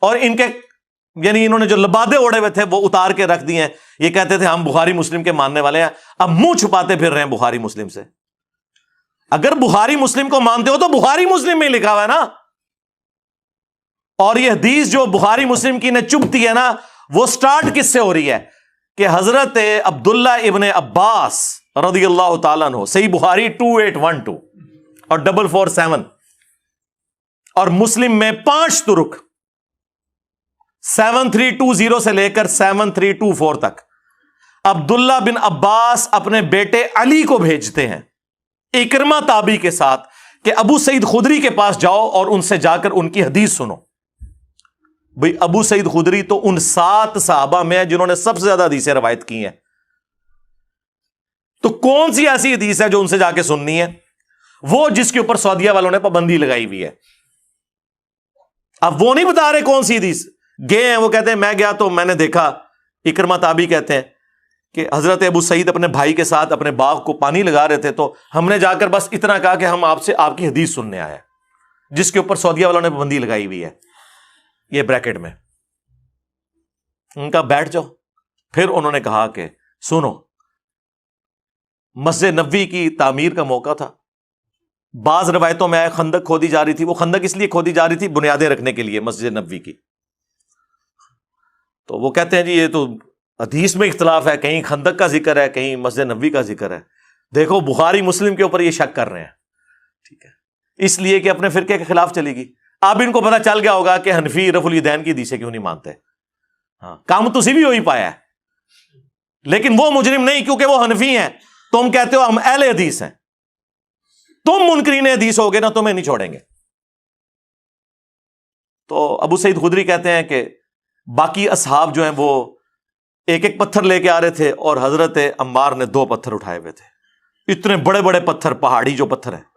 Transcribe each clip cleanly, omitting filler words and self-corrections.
اور ان کے یعنی انہوں نے جو لبادے اوڑے ہوئے تھے وہ اتار کے رکھ دیے ہیں. یہ کہتے تھے ہم بخاری مسلم کے ماننے والے ہیں, اب منہ چھپاتے پھر رہے ہیں بخاری مسلم سے. اگر بخاری مسلم کو مانتے ہو تو بخاری مسلم میں لکھا ہوا ہے نا. اور یہ حدیث جو بخاری مسلم کی نے چبھتی ہے نا, وہ سٹارٹ کس سے ہو رہی ہے کہ حضرت عبداللہ ابن عباس رضی اللہ تعالیٰ عنہ, صحیح بخاری 2812 اور 447 اور مسلم میں 5 طرق 7320 سے لے کر 7324 تک, عبداللہ بن عباس اپنے بیٹے علی کو بھیجتے ہیں اکرمہ تابعی کے ساتھ کہ ابو سعید خدری کے پاس جاؤ اور ان سے جا کر ان کی حدیث سنو. بھئی ابو سعید خدری تو ان 7 صحابہ میں ہیں جنہوں نے سب سے زیادہ حدیثیں روایت کی ہیں, تو کون سی ایسی حدیث ہے جو ان سے جا کے سننی ہے؟ وہ جس کے اوپر سعودیہ والوں نے پابندی لگائی ہوئی ہے. اب وہ نہیں بتا رہے کون سی حدیث, گئے ہیں وہ کہتے ہیں میں گیا تو میں نے دیکھا, اکرمہ تابعی کہتے ہیں کہ حضرت ابو سعید اپنے بھائی کے ساتھ اپنے باغ کو پانی لگا رہے تھے, تو ہم نے جا کر بس اتنا کہا کہ ہم آپ سے آپ کی حدیث سننے آئے, جس کے اوپر سعودیہ والوں نے پابندی لگائی ہوئی ہے. یہ بریکٹ میں ان کا بیٹھ جاؤ. پھر انہوں نے کہا کہ سنو, مسجد نبوی کی تعمیر کا موقع تھا, بعض روایتوں میں آئے خندق کھودی جا رہی تھی. وہ خندق اس لیے کھودی جا رہی تھی بنیادیں رکھنے کے لیے مسجد نبوی کی. تو وہ کہتے ہیں جی یہ تو حدیث میں اختلاف ہے, کہیں خندق کا ذکر ہے کہیں مسجد نبوی کا ذکر ہے. دیکھو بخاری مسلم کے اوپر یہ شک کر رہے ہیں, ٹھیک ہے, اس لیے کہ اپنے فرقے کے خلاف چلے گی. اب ان کو پتا چل گیا ہوگا کہ حنفی رفع الیدین کی حدیثیں کیوں نہیں مانتے. ہاں کام تسی بھی وہی پایا ہے, لیکن وہ مجرم نہیں کیونکہ وہ حنفی ہیں. تم کہتے ہو ہم اہل حدیث ہیں, تم منکرین حدیث ہوگے نا, تمہیں نہیں چھوڑیں گے. تو ابو سعید خدری کہتے ہیں کہ باقی اصحاب جو ہیں وہ ایک ایک پتھر لے کے آ رہے تھے اور حضرت عمار نے 2 پتھر اٹھائے ہوئے تھے, اتنے بڑے بڑے پتھر, پہاڑی جو پتھر ہیں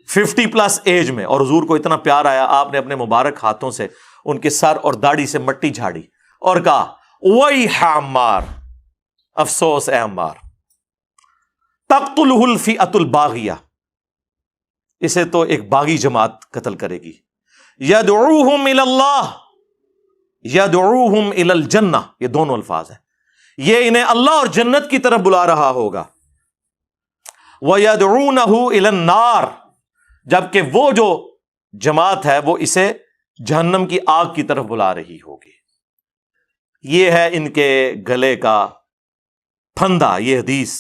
50+ ایج میں, اور حضور کو اتنا پیار آیا آپ نے اپنے مبارک ہاتھوں سے ان کے سر اور داڑھی سے مٹی جھاڑی اور کہا وہی عمار, افسوس اے عمار, تقتلہ الفئۃ الباغیہ, اسے تو ایک باغی جماعت قتل کرے گی. یدعوہم الی اللہ یدعوہم الی الجنہ, یہ دونوں الفاظ ہیں, یہ انہیں اللہ اور جنت کی طرف بلا رہا ہوگا. وَيَدْعُونَهُ إِلَى النَّارِ, جبکہ وہ جو جماعت ہے وہ اسے جہنم کی آگ کی طرف بلا رہی ہوگی. یہ ہے ان کے گلے کا پھندا یہ حدیث,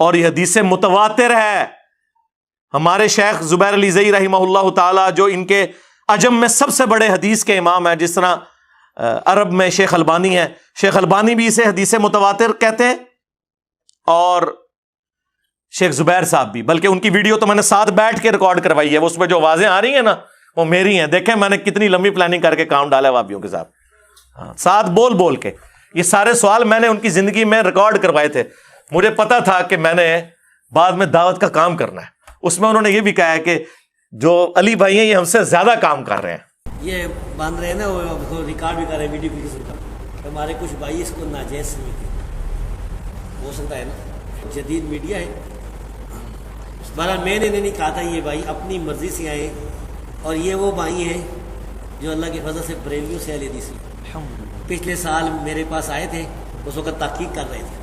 اور یہ حدیث متواتر ہے. ہمارے شیخ زبیر علی زئی رحمہ اللہ تعالی جو ان کے عجم میں سب سے بڑے حدیث کے امام ہیں, جس طرح عرب میں شیخ البانی ہیں, شیخ البانی بھی اسے حدیث متواتر کہتے ہیں, اور شیخ زبیر صاحب بھی, بلکہ ان کی ویڈیو تو میں نے ساتھ بیٹھ کے ریکارڈ کروائی ہے, اس میں جو آوازیں آ رہی ہیں نا وہ میری ہیں. دیکھیں میں نے کتنی لمبی پلاننگ کر کے کام ڈالا ہے وابیوں کے ساتھ, ساتھ بول بول کے. یہ سارے سوال میں نے ان کی زندگی میں ریکارڈ کروائے تھے. مجھے پتا تھا کہ میں نے بعد میں دعوت کا کام کرنا ہے. اس میں انہوں نے یہ بھی کہا ہے کہ جو علی بھائی ہیں یہ ہم سے زیادہ کام کر رہے ہیں. یہ باندھ رہے ہیں نا, وہ ریکارڈ بھی کر رہے ہیں ویڈیو بھی کسی کا, ہمارے کچھ بھائی اس کو ناجائز سمجھتے ہیں, ہو سکتا ہے نا, جدید میڈیا ہے. بہرحال میں نے نہیں کہا تھا, یہ بھائی اپنی مرضی سے آئے, اور یہ وہ بھائی ہیں جو اللہ کے فضل سے بریلیوں سے اہل حدیث ہیں. پچھلے سال میرے پاس آئے تھے, اس وقت تحقیق کر رہے تھے,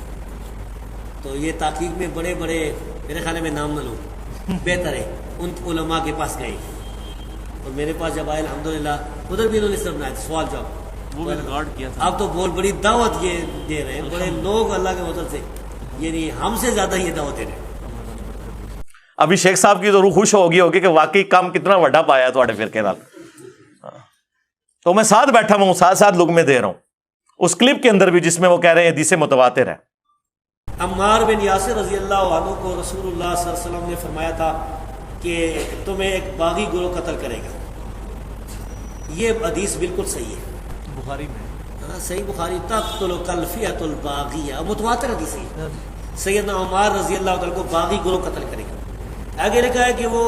تو یہ تحقیق میں بڑے بڑے, میرے خیال میں نام نہ لوں, بہتر ہے ان علماء کے پاس گئے, اور میرے پاس جب آئے الحمدللہ ادھر بھی انہوں نے سب بنایا سوال جواب, وہ بھی ریکارڈ کیا تھا. اب تو بہت بڑی دعوت یہ دے رہے ہیں, بڑے لوگ اللہ کے فضل سے, یعنی ہم سے زیادہ یہ دعوت دے رہے ہیں. ابھی شیخ صاحب کی تو روح خوش ہوگی کہ واقعی کام کتنا بڑا پایا تھوڑے فرقے نال. تو میں ساتھ بیٹھا ہوں, ساتھ لقمے دے رہا ہوں اس کلپ کے اندر بھی جس میں وہ کہہ رہے ہیں حدیث متواتر ہے. عمار بن یاسر رضی اللہ عنہ کو رسول اللہ صلی اللہ علیہ وسلم نے فرمایا تھا کہ تمہیں ایک باغی گروہ قتل کرے گا. یہ حدیث بالکل صحیح ہے, بخاری میں صحیح بخاری, تقتل الفئۃ الباغیہ, متواتر حدیث ہے. سیدنا عمار رضی اللہ عنہ کو باغی گروہ قتل کرے گا. آگے لکھا ہے کہ وہ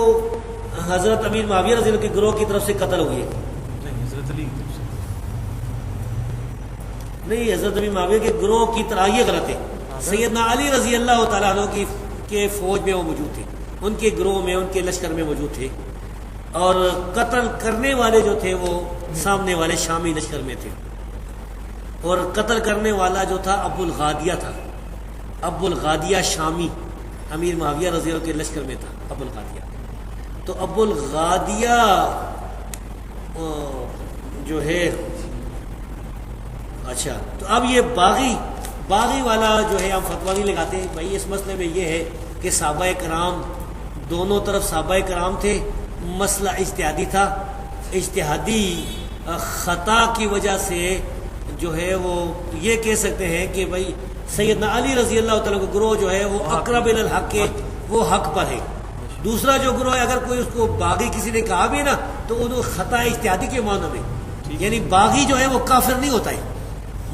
حضرت امیر معاویہ رضی اللہ کے گروہ کی طرف سے قتل ہوئے, نہیں حضرت امیر معاویہ کے گروہ کی طرح, یہ غلط ہے. سیدنا علی رضی اللہ تعالیٰ عنہ کی فوج میں وہ موجود تھے, ان کے گروہ میں, ان کے لشکر میں موجود تھے, اور قتل کرنے والے جو تھے وہ سامنے والے شامی لشکر میں تھے، اور قتل کرنے والا جو تھا ابو الغادیہ تھا، ابو الغادیہ شامی امیر معاویہ رضی اللہ کے لشکر میں تھا ابو الغادیہ۔ تو ابو الغادیہ جو ہے، اچھا تو اب یہ باغی والا جو ہے ہم فتویٰ نہیں لگاتے ہیں بھائی، اس مسئلے میں یہ ہے کہ صحابہ کرام دونوں طرف صحابہ کرام تھے، مسئلہ اجتہادی تھا، اجتہادی خطا کی وجہ سے جو ہے وہ یہ کہہ سکتے ہیں کہ بھائی سیدنا علی رضی اللہ تعالیٰ کا گروہ جو ہے وہ اقرب الی الحق کے، وہ حق پر ہے، دوسرا جو گروہ ہے اگر کوئی اس کو باغی کسی نے کہا بھی نا تو وہ خطا اجتہادی کے معنی میں، یعنی باغی جو ہے وہ کافر نہیں ہوتا ہے،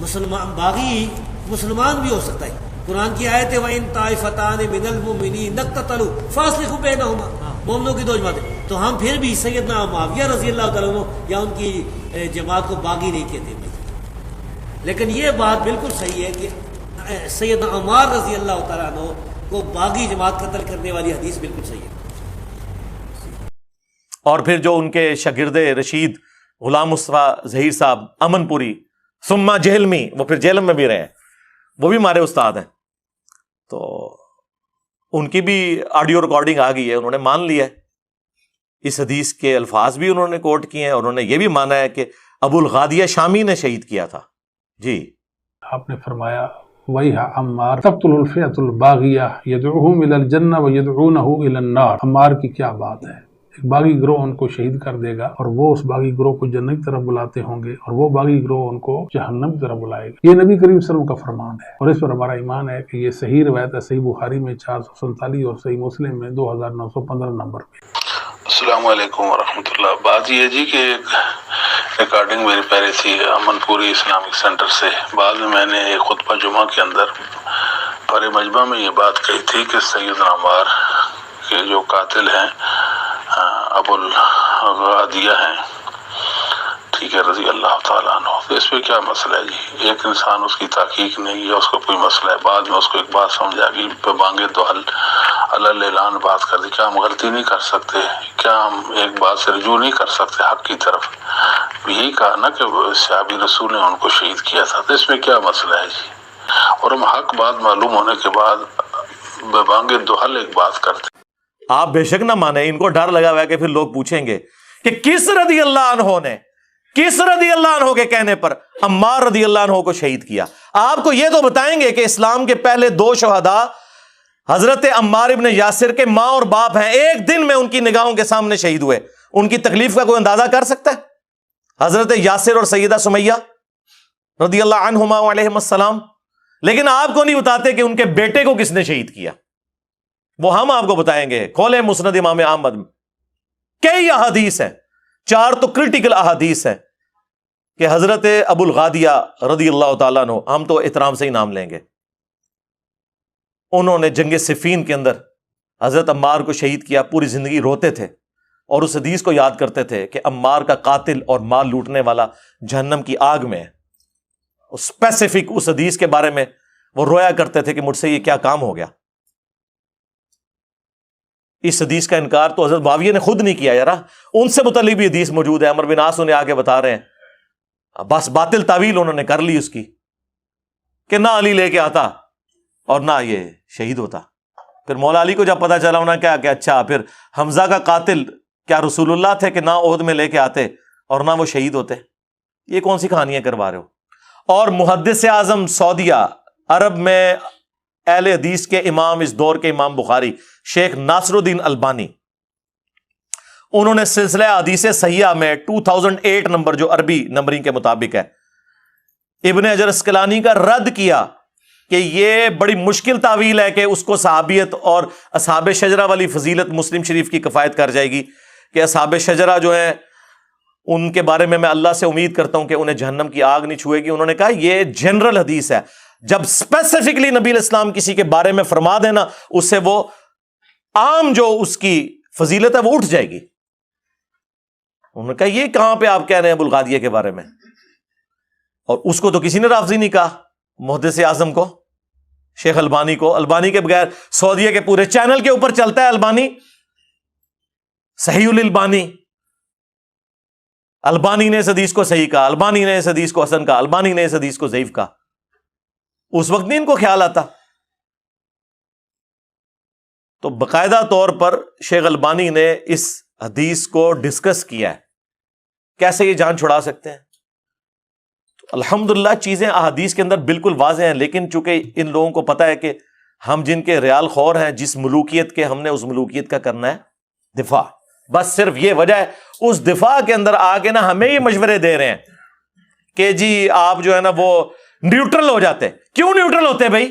مسلمان باغی مسلمان بھی ہو سکتا ہے۔ قرآن کی آیت ہے وَإِن طَائِفَتَانِ مِنَ الْمُؤْمِنِينَ اقْتَتَلُوا فَأَصْلِحُوا بَيْنَهُمَا، مومنوں کی دو جماعتیں، تو ہم پھر بھی سیدنا معاویہ رضی اللہ تعالیٰ عنہ یا ان کی جماعت کو باغی نہیں کہتے بھائی، لیکن یہ بات بالکل صحیح ہے کہ سیدنا عمار رضی اللہ تعالیٰ عنہ کو باغی جماعت قتل کرنے والی حدیث بالکل صحیح ہے۔ اور پھر جو ان کے شاگرد رشید غلام مصطفیٰ ظہیر صاحب امن پوری ثم جہلمی، وہ پھر جہلم میں بھی رہے ہیں، وہ بھی ہمارے استاد ہیں، تو ان کی بھی آڈیو ریکارڈنگ آ گئی ہے، انہوں نے مان لیا ہے، اس حدیث کے الفاظ بھی انہوں نے کوٹ کیے ہیں، اور انہوں نے یہ بھی مانا ہے کہ ابو الغادیہ شامی نے شہید کیا تھا۔ جی آپ نے فرمایا وَيْحَ عمار تقتل الفئة الباغیہ یدعوہم الی الجنہ ویدعونہ الی النار۔ عمار کی کیا بات ہے، ایک باغی گروہ ان کو شہید کر دے گا اور وہ اس باغی گروہ کو جنت کی طرف بلاتے ہوں گے، اور وہ باغی گروہ ان کو جہنم کی طرف بلائے گا۔ یہ نبی کریم صلی اللہ علیہ وسلم کا فرمان ہے، اور اس پر ہمارا ایمان ہے کہ یہ صحیح روایت ہے، صحیح بخاری میں 447 اور صحیح مسلم میں 2915 نمبر پہ۔ السلام علیکم ورحمۃ اللہ۔ بات یہ ہے جی کہ ایک ریکارڈنگ میری پہلے تھی امن پوری اسلامک سینٹر سے، بعد میں نے ایک خطبہ جمعہ کے اندر پر مجمع میں یہ بات کہی تھی کہ سیدنا عمار کے جو قاتل ہیں ابو الغادیہ ہیں، ٹھیک ہے، رضی اللہ تعالیٰ عنہ، تو اس پہ کیا مسئلہ ہے جی؟ ایک انسان اس کی تحقیق نہیں ہے، اس کو کوئی مسئلہ ہے، بعد میں اس کو ایک بات سمجھ آ گئی، پہ مانگے تو حل اعلان بات کر دی، کیا ہم غلطی نہیں کر سکتے؟ کیا ہم ایک بات سے رجوع نہیں کر سکتے حق کی طرف؟ یہی کہا نا کہ صحابی رسول نے ان کو شہید کیا تھا، تو اس میں کیا مسئلہ ہے جی؟ اور ہم حق بات معلوم ہونے کے بعد بے مانگے تو حل ایک بات کرتے۔ آپ بے شک نہ مانیں، ان کو ڈر لگا ہوا ہے کہ پھر لوگ پوچھیں گے کہ کس رضی اللہ عنہ نے، کس رضی اللہ عنہ کے کہنے پر عمار رضی اللہ عنہ کو شہید کیا؟ آپ کو یہ تو بتائیں گے کہ اسلام کے پہلے دو شہداء حضرت عمار ابن یاسر کے ماں اور باپ ہیں، ایک دن میں ان کی نگاہوں کے سامنے شہید ہوئے، ان کی تکلیف کا کوئی اندازہ کر سکتا ہے؟ حضرت یاسر اور سیدہ سمیہ رضی اللہ عنہما علیہم السلام۔ لیکن آپ کو نہیں بتاتے کہ ان کے بیٹے کو کس نے شہید کیا، وہ ہم آپ کو بتائیں گے۔ کھولے مسند امام احمد میں کئی احادیث ہیں، 4 تو کرٹیکل احادیث ہیں کہ حضرت ابو الغادیہ رضی اللہ تعالیٰ عنہ، ہم تو احترام سے ہی نام لیں گے، انہوں نے جنگ صفین کے اندر حضرت عمار کو شہید کیا، پوری زندگی روتے تھے اور اس حدیث کو یاد کرتے تھے کہ عمار کا قاتل اور مال لوٹنے والا جہنم کی آگ میں ہے۔ اسپیسیفک اس حدیث کے بارے میں وہ رویا کرتے تھے کہ مجھ سے یہ کیا کام ہو گیا۔ اس حدیث کا انکار تو حضرت معاویہ نے خود نہیں کیا یار، ان سے متعلق بھی حدیث موجود ہے، عمر بن عاص انہیں آگے بتا رہے ہیں، بس باطل تعویل انہوں نے کر لی اس کی کہ نہ علی لے کے آتا اور نہ یہ شہید ہوتا۔ پھر مولا علی کو جب پتا چلا انہوں نے کیا کہ اچھا پھر حمزہ کا قاتل کیا رسول اللہ تھے کہ نہ عہد میں لے کے آتے اور نہ وہ شہید ہوتے؟ یہ کون سی کہانیاں کروا رہے ہو؟ اور محدث اعظم سعودیہ عرب میں اہل حدیث کے امام، اس دور کے امام بخاری شیخ ناصر الدین البانی، انہوں نے سلسلہ حدیث صحیحہ میں 2008 نمبر جو عربی نمبرنگ کے مطابق ہے، ابن حجر اسقلانی کا رد کیا کہ یہ بڑی مشکل تعویل ہے کہ اس کو صحابیت اور اصحاب شجرہ والی فضیلت مسلم شریف کی کفایت کر جائے گی، کہ اصحاب شجرہ جو ہیں ان کے بارے میں اللہ سے امید کرتا ہوں کہ انہیں جہنم کی آگ نہیں چھوئے گی۔ انہوں نے کہا یہ جنرل حدیث ہے، جب اسپیسیفکلی نبی علیہ السلام کسی کے بارے میں فرما دینا، اس سے وہ عام جو اس کی فضیلت ہے وہ اٹھ جائے گی۔ انہوں نے کہا یہ کہاں پہ آپ کہہ رہے ہیں ابو الغادیہ کے بارے میں؟ اور اس کو تو کسی نے رافضی نہیں کہا، محدث اعظم کو، شیخ البانی کو۔ البانی کے بغیر سعودیہ کے پورے چینل کے اوپر چلتا ہے البانی، صحیح الالبانی۔ البانی نے اس حدیث کو صحیح کہا، البانی نے اس حدیث کو حسن کہا، البانی نے اس حدیث کو ضعیف کہا، اس وقت نہیں ان کو خیال آتا. تو باقاعدہ طور پر شیخ البانی نے اس حدیث کو ڈسکس کیا ہے کیسے یہ جان چھڑا سکتے ہیں. الحمدللہ چیزیں احادیث کے اندر بالکل واضح ہیں، لیکن چونکہ ان لوگوں کو پتا ہے کہ ہم جن کے ریال خور ہیں، جس ملوکیت کے، ہم نے اس ملوکیت کا کرنا ہے دفاع. بس صرف یہ وجہ ہے. اس دفاع کے اندر آ کے نا ہمیں یہ مشورے دے رہے ہیں کہ جی آپ جو ہے نا وہ نیوٹرل ہو جاتے. کیوں نیوٹرل ہوتے بھائی؟